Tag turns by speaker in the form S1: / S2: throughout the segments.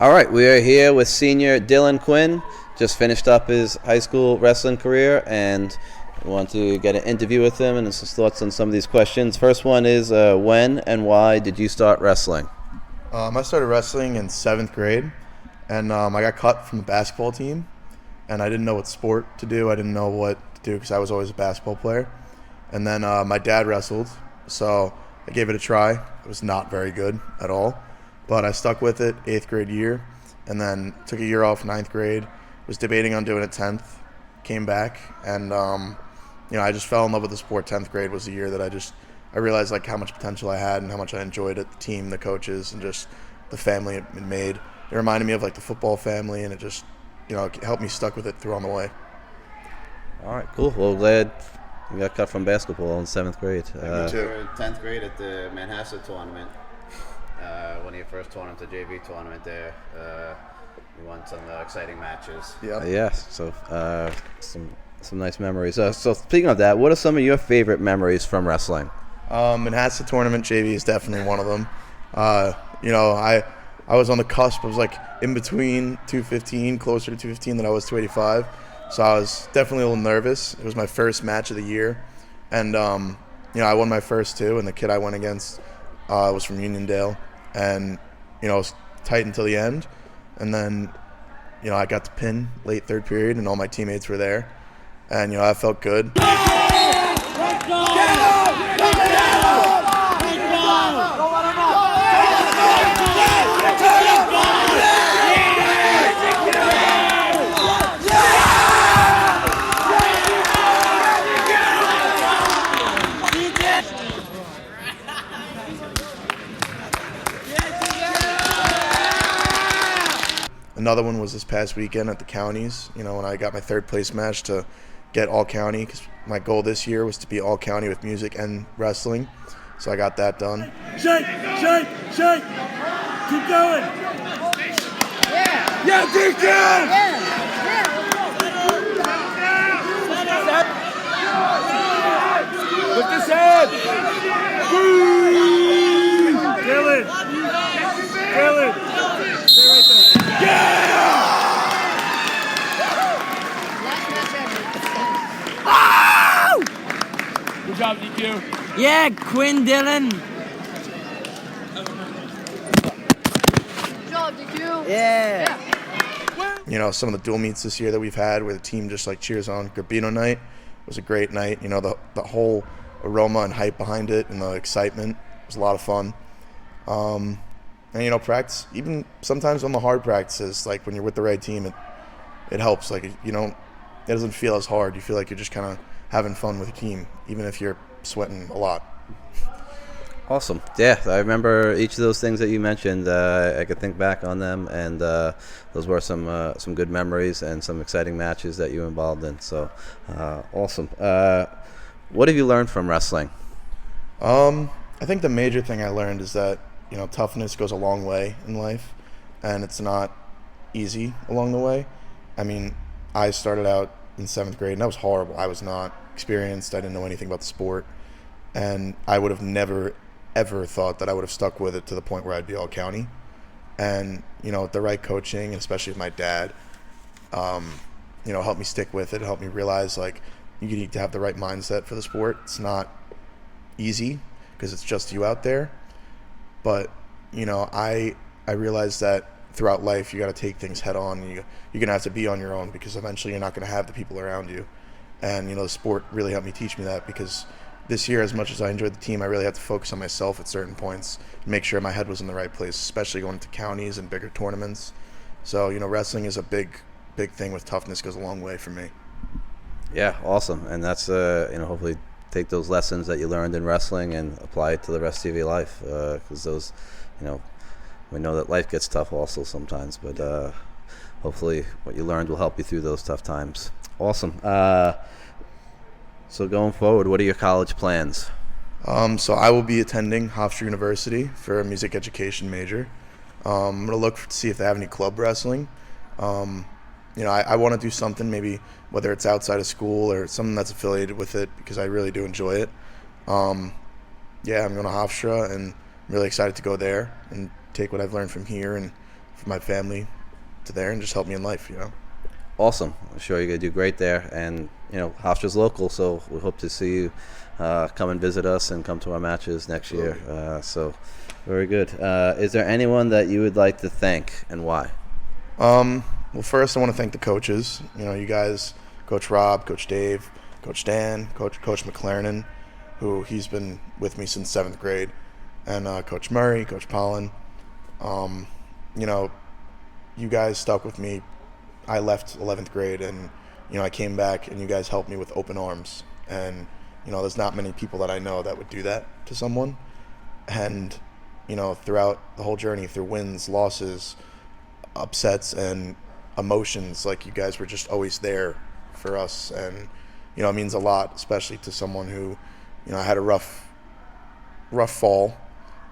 S1: All right, we are here with senior Dylan Quinn. Just finished up his high school wrestling career, and we want to get an interview with him and his thoughts on some of these questions. First one is, when and why did you start wrestling?
S2: I started wrestling in 7th grade, and I got cut from the basketball team, and I didn't know what sport to do. I didn't know what to do because I was always a basketball player. And then my dad wrestled, so I gave it a try. It was not very good at all, but I stuck with it 8th grade year, and then took a year off 9th grade, was debating on doing it 10th, came back, and I just fell in love with the sport. 10th grade was the year that I realized like how much potential I had and how much I enjoyed it, the team, the coaches, and just the family it made. It reminded me of like the football family, and it just it helped me stuck with it through on the way.
S1: All right, cool. Well, glad you got cut from basketball in 7th grade.
S2: Me too.
S3: You were in 10th grade at the Manhasset tournament, one of your first tournaments, the JV tournament there. You won some exciting matches.
S1: Yeah, so some nice memories. So speaking of that, what are some of your favorite memories from wrestling?
S2: Manhasset tournament JV is definitely one of them. I was on the cusp. I was like in between 215, closer to 215 than I was 285. So I was definitely a little nervous. It was my first match of the year, and I won my first two. And the kid I went against was from Uniondale, and it was tight until the end. And then I got the pin late third period, and all my teammates were there, and I felt good. Another one was this past weekend at the counties, when I got my third place match to get all county, because my goal this year was to be all county with music and wrestling. So I got that done.
S4: Shake, shake, shake. Keep going. Yeah, DQ! Lift his head. Dylan. Stay right there. Yeah! Good job, DQ.
S5: Yeah, Quinn, Dylan.
S6: Good job, DQ.
S5: Yeah.
S2: Some of the dual meets this year that we've had where the team just like cheers on. Garbino night was a great night. The whole aroma and hype behind it and the excitement was a lot of fun. And practice, even sometimes on the hard practices, like when you're with the right team, it helps. Like, it doesn't feel as hard. You feel like you're just kind of having fun with the team, even if you're sweating a lot.
S1: Awesome. Yeah, I remember each of those things that you mentioned. I could think back on them, and those were some good memories and some exciting matches that you were involved in. So, awesome. What have you learned from wrestling?
S2: I think the major thing I learned is that toughness goes a long way in life, and it's not easy along the way. I mean, I started out in 7th grade, and that was horrible. I was not experienced. I didn't know anything about the sport, and I would have never, ever thought that I would have stuck with it to the point where I'd be all county. And, with the right coaching, and especially with my dad, helped me stick with it, helped me realize, like, you need to have the right mindset for the sport. It's not easy because it's just you out there. But, I realized that throughout life you got to take things head on. You're going to have to be on your own because eventually you're not going to have the people around you. And, the sport really helped me teach me that, because this year, as much as I enjoyed the team, I really had to focus on myself at certain points and make sure my head was in the right place, especially going to counties and bigger tournaments. So, wrestling is a big thing with toughness, goes a long way for me.
S1: Yeah, awesome. And that's, hopefully take those lessons that you learned in wrestling and apply it to the rest of your life, because those, we know that life gets tough also sometimes, but hopefully what you learned will help you through those tough times. Awesome. So going forward, what are your college plans?
S2: So I will be attending Hofstra University for a music education major. I'm going to look to see if they have any club wrestling. I want to do something, maybe whether it's outside of school or something that's affiliated with it, because I really do enjoy it. I'm going to Hofstra, and I'm really excited to go there and take what I've learned from here and from my family to there and just help me in life,
S1: Awesome. I'm sure you're going to do great there. And, Hofstra's local, so we hope to see you come and visit us and come to our matches next year. So very good. Is there anyone that you would like to thank and why?
S2: Well, first I want to thank the coaches. You guys, Coach Rob, Coach Dave, Coach Dan, Coach McLaren, who he's been with me since 7th grade, and Coach Murray, Coach Pollen. You guys stuck with me. I left 11th grade, and I came back, and you guys helped me with open arms. And there's not many people that I know that would do that to someone. And throughout the whole journey, through wins, losses, upsets, and emotions, like, you guys were just always there for us. And it means a lot, especially to someone who I had a rough fall,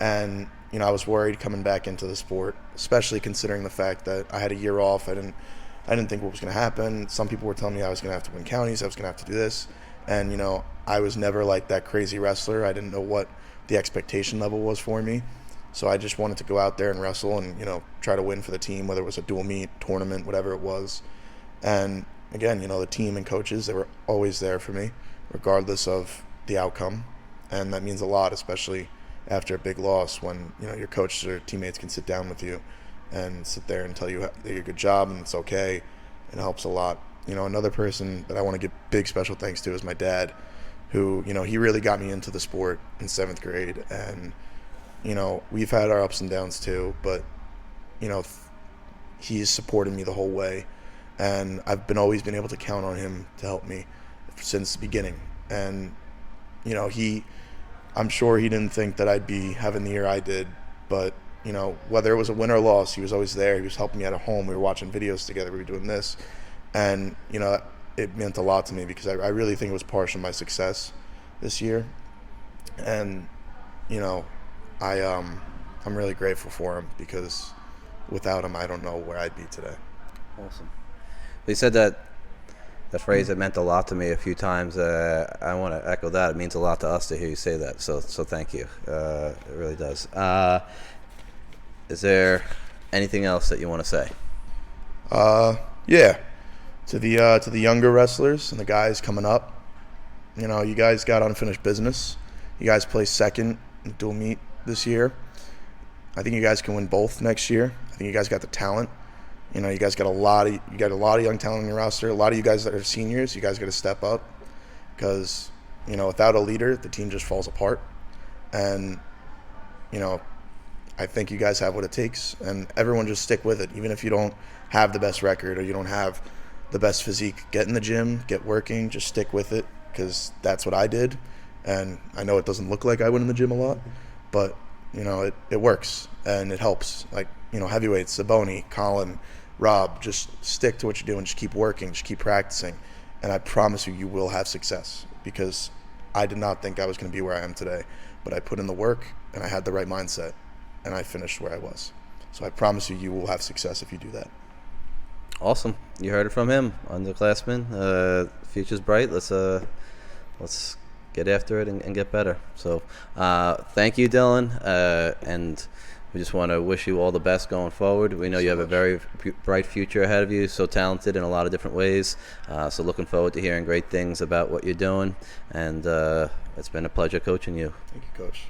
S2: and I was worried coming back into the sport, especially considering the fact that I had a year off. I didn't think what was going to happen. Some people were telling me I was going to have to win counties, I was going to have to do this, and I was never like that crazy wrestler. I didn't know what the expectation level was for me. So I just wanted to go out there and wrestle and, try to win for the team, whether it was a dual meet, tournament, whatever it was. And again, the team and coaches, they were always there for me, regardless of the outcome. And that means a lot, especially after a big loss, when, your coaches or teammates can sit down with you and sit there and tell you that you did a good job and it's okay. It helps a lot. Another person that I want to give big special thanks to is my dad, who, he really got me into the sport in 7th grade. And we've had our ups and downs too, but, he's supported me the whole way. And I've always been able to count on him to help me since the beginning. And, I'm sure he didn't think that I'd be having the year I did, but, whether it was a win or loss, he was always there. He was helping me at home. We were watching videos together. We were doing this. And, it meant a lot to me because I really think it was partial to my success this year. And, I'm really grateful for him, because without him, I don't know where I'd be today.
S1: Awesome. You said that phrase, it meant a lot to me a few times. I want to echo that. It means a lot to us to hear you say that. So thank you. It really does. Is there anything else that you want to say?
S2: Yeah. To the younger wrestlers and the guys coming up, you guys got unfinished business. You guys placed second in dual meet this year. I think you guys can win both next year. I think you guys got the talent. You guys got a lot of young talent on your roster. A lot of you guys that are seniors, you guys got to step up, because without a leader, the team just falls apart. And I think you guys have what it takes, and everyone just stick with it. Even if you don't have the best record or you don't have the best physique, get in the gym, get working, just stick with it, because that's what I did. And I know it doesn't look like I went in the gym a lot, but it works and it helps. Like, heavyweights, Saboni, Colin, Rob, just stick to what you're doing. Just keep working, just keep practicing. And I promise you will have success, because I did not think I was going to be where I am today, but I put in the work and I had the right mindset, and I finished where I was. So I promise you will have success if you do that.
S1: Awesome. You heard it from him, underclassmen. Future's bright. Let's get after it and get better. So thank you, Dylan. And we just want to wish you all the best going forward. We know you have a very bright future ahead of you, so talented in a lot of different ways. So looking forward to hearing great things about what you're doing. And it's been a pleasure coaching you.
S2: Thank you, Coach.